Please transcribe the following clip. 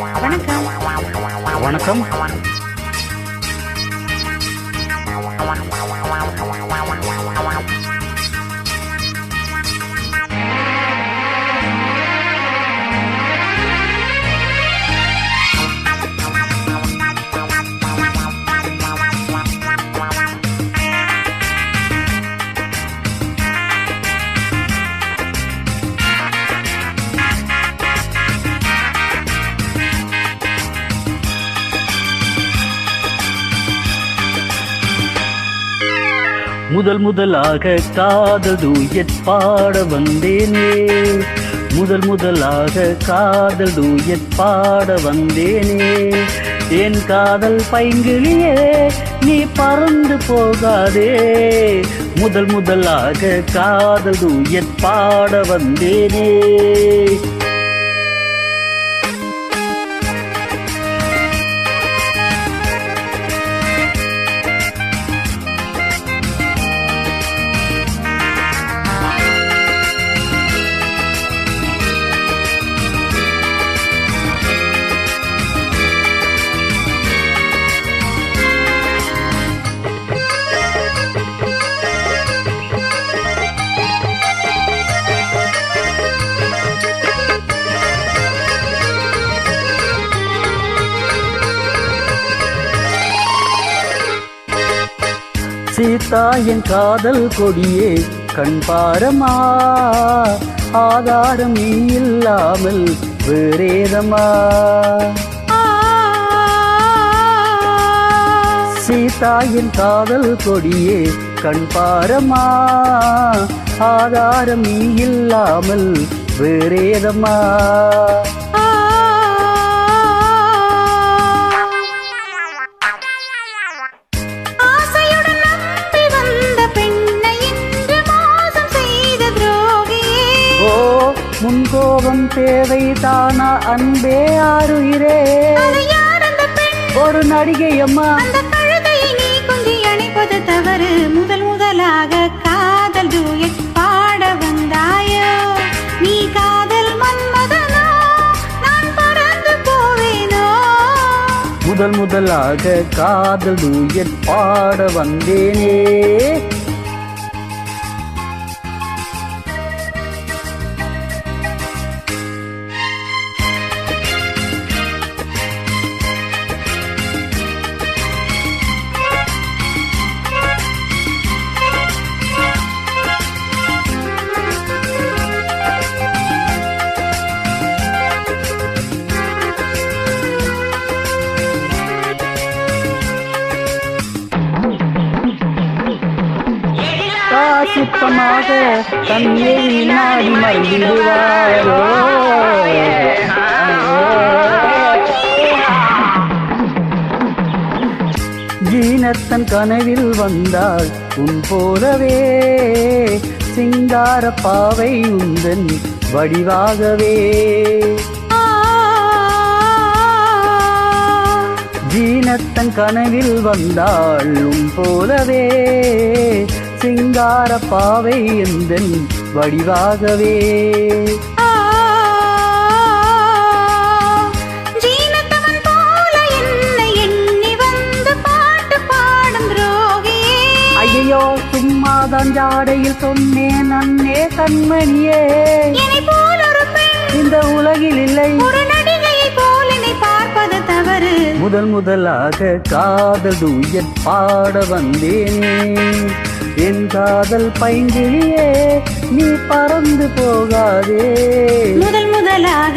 வணக்கம். வணக்கம். முதல் முதலாக காதல் டூயட் பாட வந்தேனே, முதல் முதலாக காதல் டூயட் பாட வந்தேனே. என் காதல் பைங்கிளியே நீ பறந்து போகாதே, முதல் முதலாக காதல் டூயட் பாட வந்தேனே. சீதா என் காதல் கொடியே கண் பாரமா, ஆதாரம் நீ இல்லாமல் வேறேதமா. சீதா என் காதல் கொடியே கண் பாரமா, ஆதாரம் நீ இல்லாமல் வேறேதமா. முன்கோபம் தேவைதானா அன்பே ஆறுயிரே, ஒரு நடிகை அம்மா நீ கொஞ்சி அணைப்பது தவறு. முதல் முதலாக காதல் டூயட் பாட வந்தாயோ, நீ காதல் மன்மதனோ நான் பறந்து போவேனோ. முதல் முதலாக காதல் டூயட் பாட வந்தேனே. சுத்தமாக தன்னை நாடி மறந்திடுவாரோ, ஜீனத்தன் கனவில் வந்தாள் உன் போலவே, சிங்கார பாவை உந்தன் வடிவாகவே. ஜீனத்தன் கனவில் வந்தாள் உன் போலவே, சிங்கார பாவை எந்தன் வடிவாகவே. ஜீனத்தவன் போல என்னை எண்ணி வந்து பாட்டு பாடும் ரோகியே. ஐயோ சும்மாதான் ஜாடையில் சொன்னேன் அன்னே கண்மணியே, இந்த உலகில் இல்லை ஒரு நடிகையை போல நீ பார்ப்பது தவறு. முதல் முதலாக காதல் டூயட் பாட வந்தேனே, என் காதல் பைங்கிளியே நீ பறந்து போகாதே. முதல் முதலாக